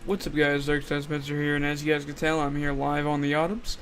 What's up, guys? Dark Side Spencer here, and as you guys can tell, I'm here live on the Autumns.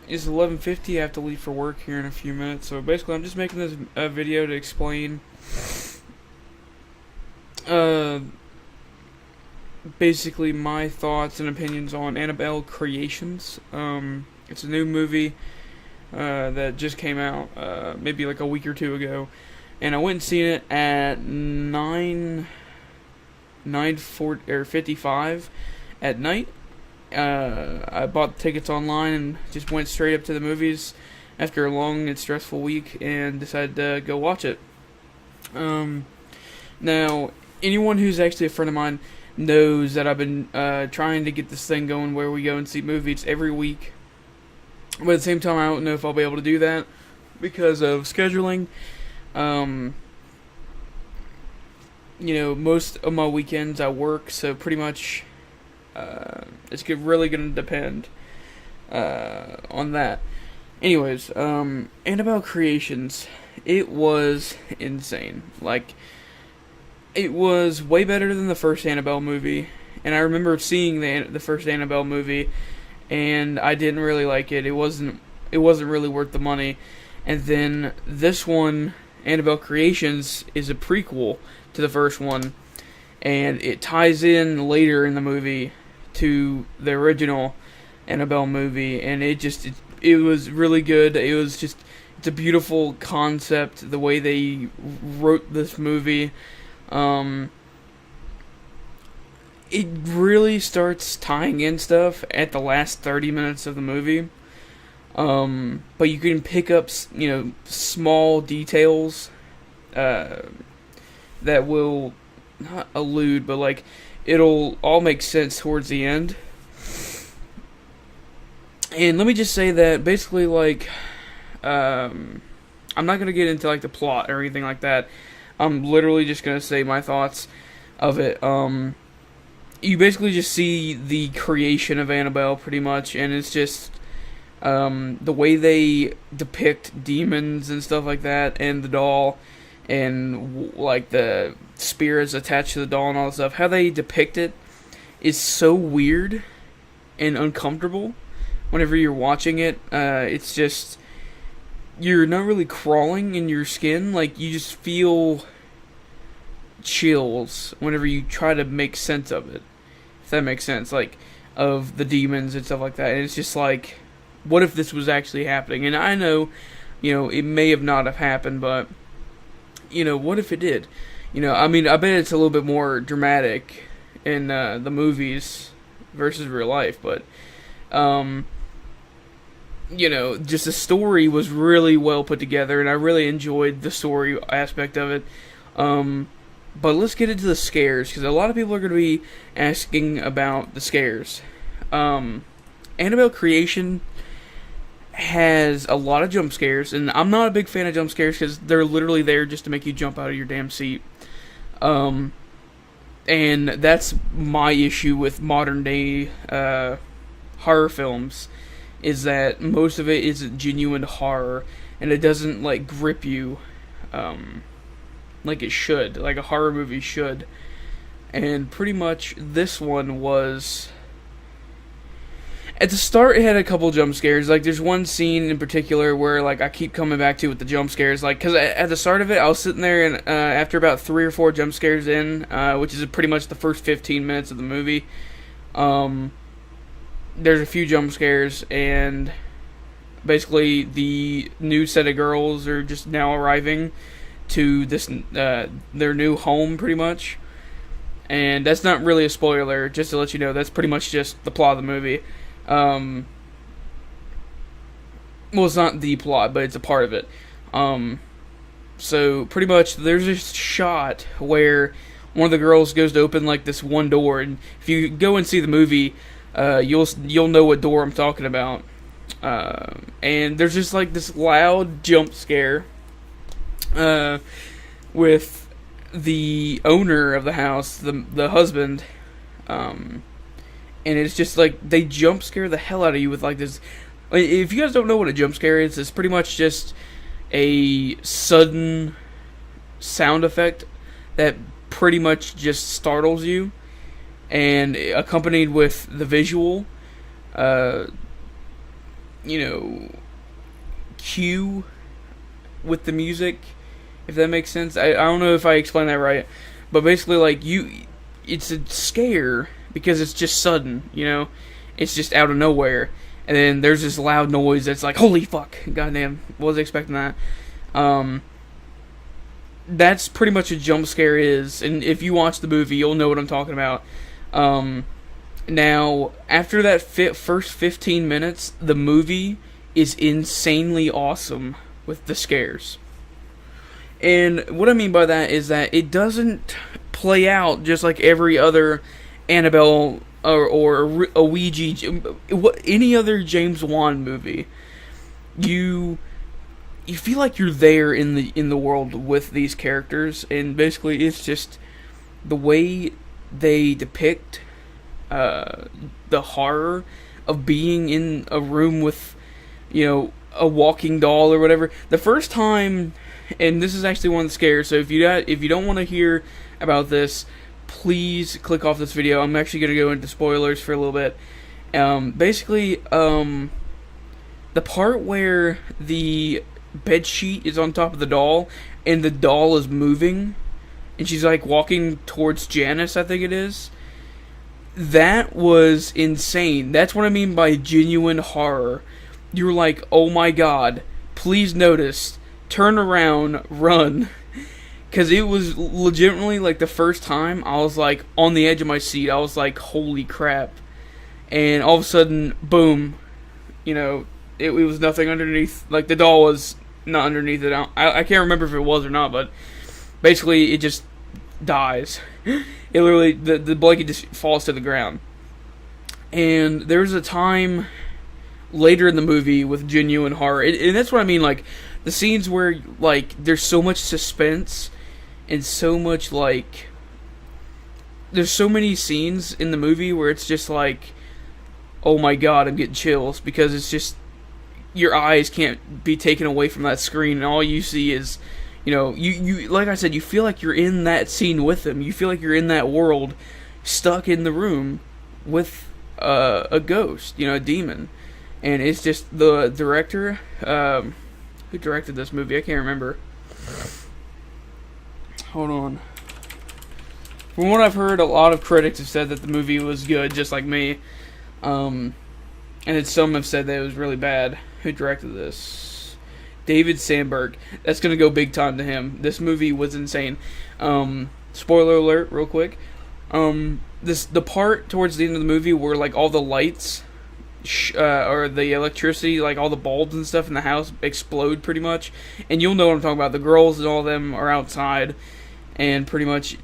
It's 11:50. I have to leave for work here in a few minutes, so basically, I'm just making this video to explain, basically my thoughts and opinions on Annabelle Creations. It's a new movie that just came out maybe like a week or two ago, and I went and seen it at 9:55 at night. I bought tickets online and just went straight up to the movies after a long and stressful week and decided to go watch it. Now, anyone who's actually a friend of mine knows that I've been trying to get this thing going where we go and see movies every week. But at the same time, I don't know if I'll be able to do that because of scheduling. Most of my weekends I work, so pretty much it's really going to depend on that. Anyways, Annabelle Creations, it was insane. Like, it was way better than the first Annabelle movie, and I remember seeing the first Annabelle movie, and I didn't really like it. It wasn't really worth the money. And then this one, Annabelle Creations, is a prequel to the first one, and it ties in later in the movie to the original Annabelle movie, and it was really good. It's a beautiful concept, the way they wrote this movie. It really starts tying in stuff at the last 30 minutes of the movie. But you can pick up, small details that will not allude, but like it'll all make sense towards the end. And let me just say that basically, like, I'm not gonna get into like the plot or anything like that. I'm literally just gonna say my thoughts of it. You basically just see the creation of Annabelle pretty much, and it's just the way they depict demons and stuff like that, and the doll, and like the spirits attached to the doll and all that stuff. How they depict it is so weird and uncomfortable whenever you're watching it. It's just, you're not really crawling in your skin. Like, you just feel chills whenever you try to make sense of it, if that makes sense, like, of the demons and stuff like that. And it's just like, what if this was actually happening? And I know, it may have not have happened, but what if it did? I bet it's a little bit more dramatic in the movies versus real life, but just the story was really well put together, and I really enjoyed the story aspect of it. But let's get into the scares, because a lot of people are going to be asking about the scares. Annabelle Creation has a lot of jump scares, and I'm not a big fan of jump scares because they're literally there just to make you jump out of your damn seat. And that's my issue with modern day horror films, is that most of it isn't genuine horror, and it doesn't like grip you like it should, like a horror movie should. And pretty much this one was, at the start, it had a couple jump scares. Like, there's one scene in particular where, like, I keep coming back to with the jump scares. Like, because at the start of it, I was sitting there, and after about 3 or 4 jump scares in, which is pretty much the first 15 minutes of the movie, there's a few jump scares, and basically the new set of girls are just now arriving to this their new home, pretty much. And that's not really a spoiler, just to let you know. That's pretty much just the plot of the movie. Well, it's not the plot, but it's a part of it. So pretty much there's this shot where one of the girls goes to open like this one door, and if you go and see the movie, you'll know what door I'm talking about. And there's just like this loud jump scare with the owner of the house, the husband, and it's just like they jump scare the hell out of you with like this. If you guys don't know what a jump scare is, it's pretty much just a sudden sound effect that pretty much just startles you, and accompanied with the visual, uh, you know, cue with the music, if that makes sense. I don't know if I explained that right, but basically, like, it's a scare because it's just sudden, it's just out of nowhere, and then there's this loud noise that's like, holy fuck, goddamn, wasn't expecting that. That's pretty much a jump scare is, and if you watch the movie, you'll know what I'm talking about. Now, after that first 15 minutes, the movie is insanely awesome with the scares. And what I mean by that is that it doesn't play out just like every other Annabelle or a Ouija, any other James Wan movie. You feel like you're there in the world with these characters, and basically it's just the way they depict the horror of being in a room with, a walking doll or whatever. The first time, and this is actually one of the scares, so if you don't want to hear about this, please click off this video. I'm actually going to go into spoilers for a little bit. Basically, the part where the bed sheet is on top of the doll, and the doll is moving, and she's like walking towards Janice, I think it is. That was insane. That's what I mean by genuine horror. You're like, oh my god, please notice, turn around, run. Because it was legitimately, like, the first time, I was, like, on the edge of my seat. I was like, holy crap. And all of a sudden, boom, it was nothing underneath. Like, the doll was not underneath it. I can't remember if it was or not, but basically, it just dies. It literally, the blanket just falls to the ground. And there's a time later in the movie with genuine horror. And that's what I mean, like, the scenes where, like, there's so much suspense and so much, like, there's so many scenes in the movie where it's just like, oh my god, I'm getting chills, because it's just, your eyes can't be taken away from that screen, and all you see is, you like I said, you feel like you're in that scene with them. You feel like you're in that world, stuck in the room with a ghost, a demon. And it's just the director, who directed this movie, I can't remember. Hold on. From what I've heard, a lot of critics have said that the movie was good, just like me. And then some have said that it was really bad. Who directed this? David Sandberg. That's going to go big time to him. This movie was insane. Spoiler alert, real quick. The part towards the end of the movie where, like, all the lights, or the electricity, like all the bulbs and stuff in the house explode pretty much. And you'll know what I'm talking about. The girls and all of them are outside, and pretty much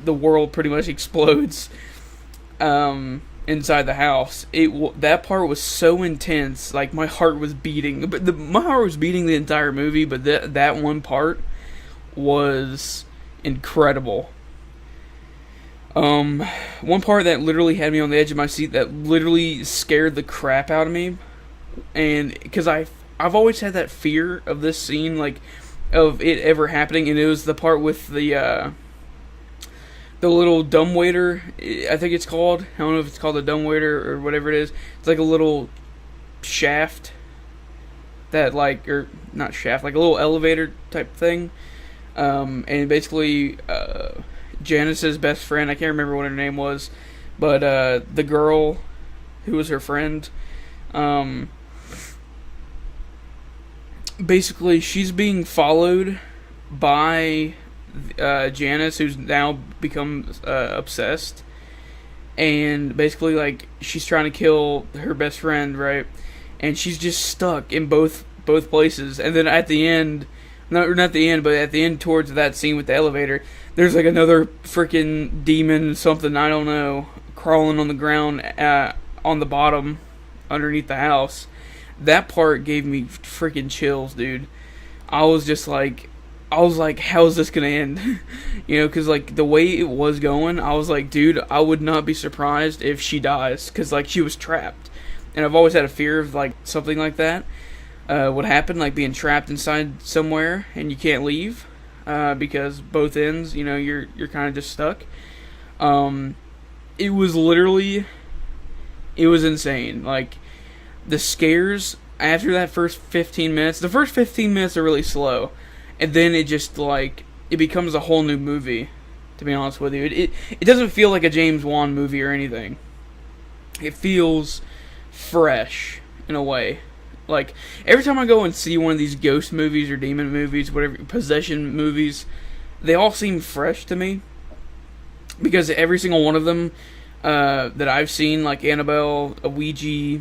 the world pretty much explodes inside the house. That part was so intense. Like, my heart was beating. But my heart was beating the entire movie, but that one part was incredible. One part that literally had me on the edge of my seat, that literally scared the crap out of me, and because I've always had that fear of this scene, like, of it ever happening, and it was the part with the little dumbwaiter, I think it's called. I don't know if it's called a dumbwaiter or whatever it is. It's like a little shaft that, like, or not shaft, like a little elevator type thing, and basically, Janice's best friend, I can't remember what her name was, but the girl who was her friend, basically she's being followed by Janice, who's now become obsessed, and basically, like, she's trying to kill her best friend, right? And she's just stuck in both places, and then at the end, not the end, but at the end towards that scene with the elevator, there's like another freaking demon, something, I don't know, crawling on the ground on the bottom underneath the house. That part gave me freaking chills, dude. I was like, how's this gonna end? Because, like, the way it was going, I was like, dude, I would not be surprised if she dies, because, like, she was trapped. And I've always had a fear of, like, something like that would happen, like being trapped inside somewhere and you can't leave. because both ends, you're kind of just stuck. Um, it was literally, it was insane. Like, the scares after that first 15 minutes, the first 15 minutes are really slow, and then it just, like, it becomes a whole new movie, to be honest with you. It doesn't feel like a James Wan movie or anything. It feels fresh, in a way. Like, every time I go and see one of these ghost movies or demon movies, whatever, possession movies, they all seem fresh to me. Because every single one of them that I've seen, like Annabelle, a Ouija,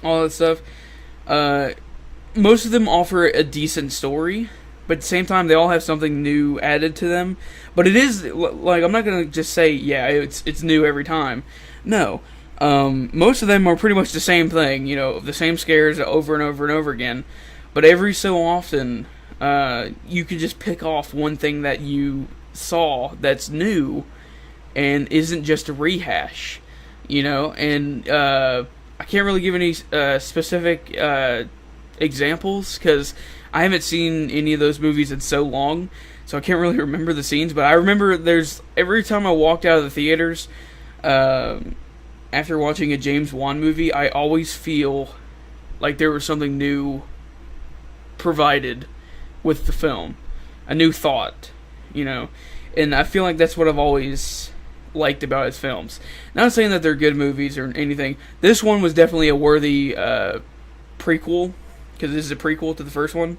all that stuff, most of them offer a decent story, but at the same time, they all have something new added to them. But it is, like, I'm not going to just say, yeah, it's new every time. No. Most of them are pretty much the same thing, the same scares over and over and over again. But every so often, you can just pick off one thing that you saw that's new and isn't just a rehash, and I can't really give any specific examples because I haven't seen any of those movies in so long, so I can't really remember the scenes. But I remember every time I walked out of the theaters after watching a James Wan movie, I always feel like there was something new provided with the film, a new thought, and I feel like that's what I've always liked about his films. Not saying that they're good movies or anything. This one was definitely a worthy prequel, because this is a prequel to the first one.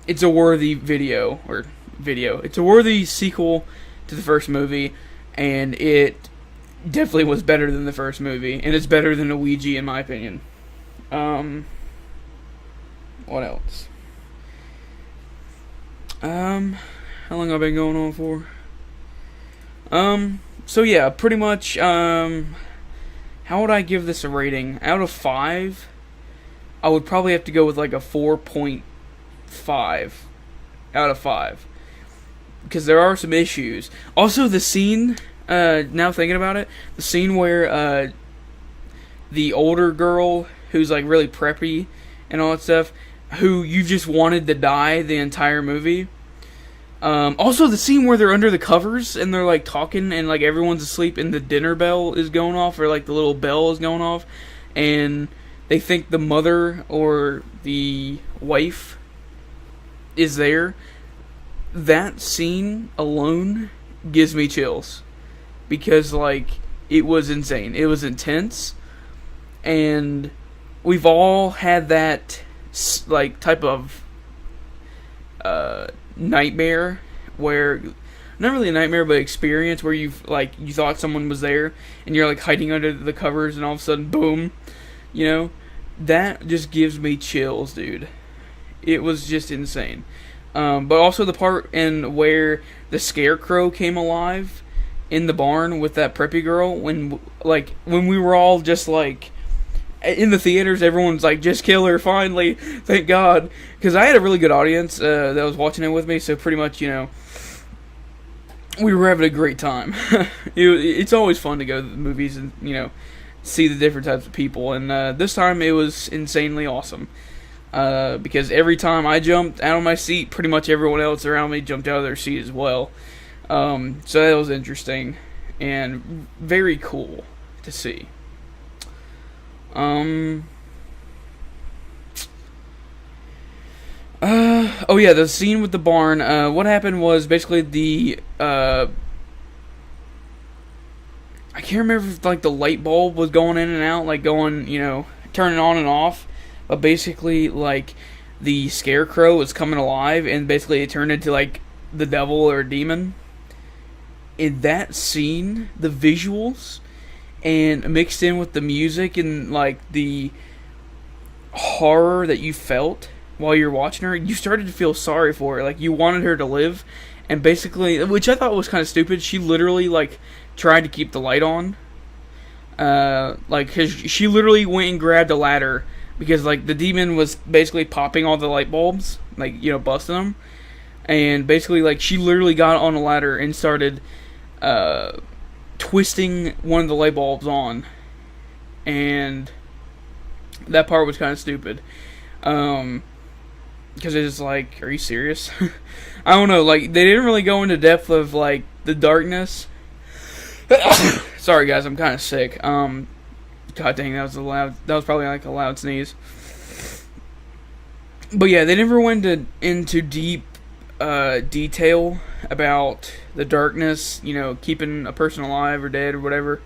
It's a worthy It's a worthy sequel to the first movie, and it definitely was better than the first movie, and it's better than a Ouija in my opinion. What else? How long have I been going on for? So yeah, pretty much, how would I give this a rating? Out of 5, I would probably have to go with like a 4.5 out of 5. Because there are some issues. Also, the scene, now thinking about it, the scene where, the older girl, who's like really preppy and all that stuff, who you just wanted to die the entire movie. Also, the scene where they're under the covers and they're like talking and like everyone's asleep and the dinner bell is going off, or like the little bell is going off, and they think the mother or the wife is there. That scene alone gives me chills because like it was insane. It was intense, and we've all had that like type of nightmare where, not really a nightmare, but experience where you thought someone was there and you're like hiding under the covers and all of a sudden boom, that just gives me chills, dude. It was just insane. But also the part in where the scarecrow came alive in the barn with that preppy girl, when we were all just like in the theaters, everyone's like, just kill her, finally, thank God. Because I had a really good audience that was watching it with me, so pretty much, we were having a great time. It's always fun to go to the movies and, see the different types of people. And this time it was insanely awesome. Because every time I jumped out of my seat, pretty much everyone else around me jumped out of their seat as well. So that was interesting and very cool to see. Oh yeah, the scene with the barn, what happened was basically I can't remember if like the light bulb was going in and out, like going, turning on and off, but basically like the scarecrow was coming alive and basically it turned into like the devil or a demon. In that scene, the visuals and mixed in with the music and like the horror that you felt while you're watching her, you started to feel sorry for her. Like you wanted her to live, and basically, which I thought was kind of stupid, she literally like tried to keep the light on. Cause she literally went and grabbed a ladder because like the demon was basically popping all the light bulbs, like busting them, and basically like she literally got on a ladder and started twisting one of the light bulbs on, and that part was kind of stupid. because it's like, are you serious? I don't know. Like, they didn't really go into depth of like the darkness. Sorry, guys, I'm kind of sick. God dang, that was a loud. That was probably like a loud sneeze. But yeah, they never went into deep detail about the darkness. You know, keeping a person alive or dead or whatever.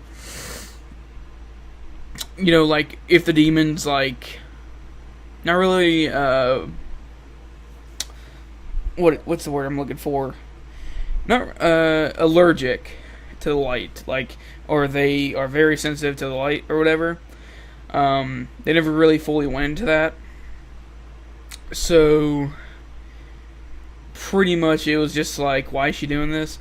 You know, like if the demon's like not really what's the word I'm looking for? Not allergic to the light, like, or they are very sensitive to the light or whatever. They never really fully went into that. So pretty much it was just like, why is she doing this?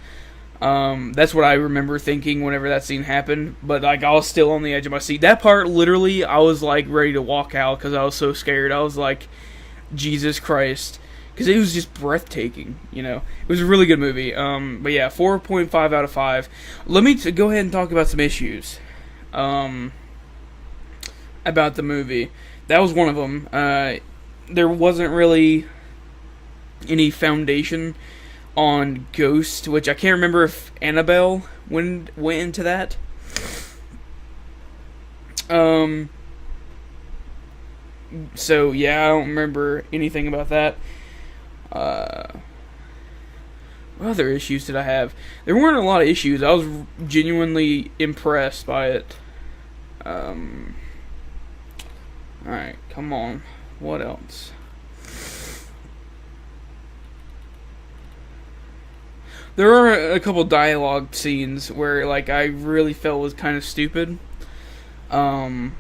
That's what I remember thinking whenever that scene happened. But like, I was still on the edge of my seat. That part, literally, I was like ready to walk out because I was so scared. I was like, Jesus Christ, because it was just breathtaking. You know, it was a really good movie. But yeah, 4.5 out of 5. Let me go ahead and talk about some issues. About the movie. That was one of them. There wasn't really any foundation on Ghost, which I can't remember if Annabelle went into that. So yeah, I don't remember anything about that. What other issues did I have? There weren't a lot of issues. I was genuinely impressed by it. Alright, come on. What else? There are a couple dialogue scenes where, like, I really felt was kind of stupid. Like,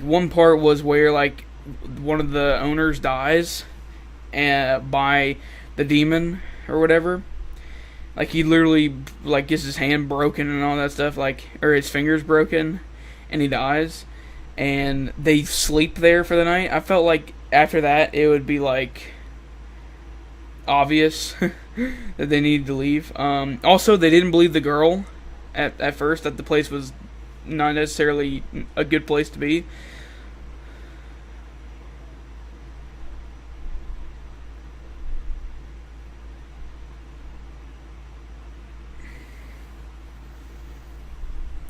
one part was where, like, one of the owners dies by the demon or whatever. Like, he literally, like, gets his hand broken and all that stuff, like, or his fingers broken, and he dies. And they sleep there for the night. I felt like after that, it would be, like, obvious that they needed to leave. Also, they didn't believe the girl at first, that the place was not necessarily a good place to be.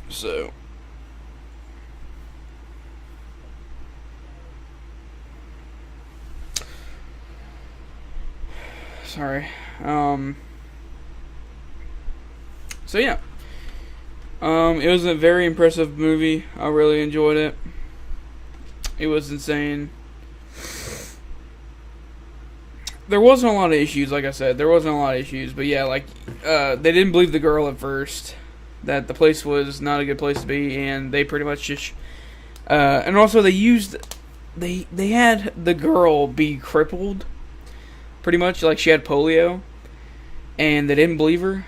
So sorry. So yeah. It was a very impressive movie. I really enjoyed it. It was insane. There wasn't a lot of issues, like I said. There wasn't a lot of issues, but yeah, like, they didn't believe the girl at first, that the place was not a good place to be, and they pretty much just, and also they had the girl be crippled, pretty much, like she had polio, and they didn't believe her,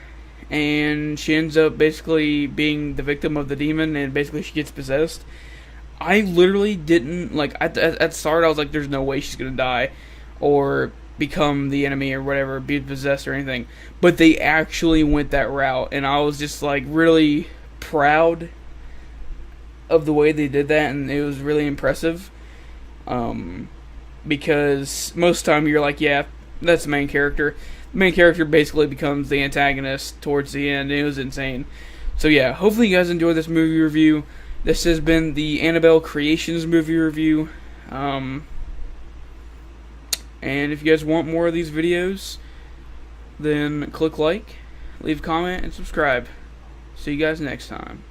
and she ends up basically being the victim of the demon, and basically she gets possessed. I literally didn't, like, at the start I was like, there's no way she's gonna die, or become the enemy or whatever, be possessed or anything, but they actually went that route, and I was just like really proud of the way they did that, and it was really impressive, because most time you're like, yeah, that's the main character. The main character basically becomes the antagonist towards the end. It was insane. So yeah, hopefully you guys enjoyed this movie review. This has been the Annabelle Creations movie review. And if you guys want more of these videos, then click like, leave a comment, and subscribe. See you guys next time.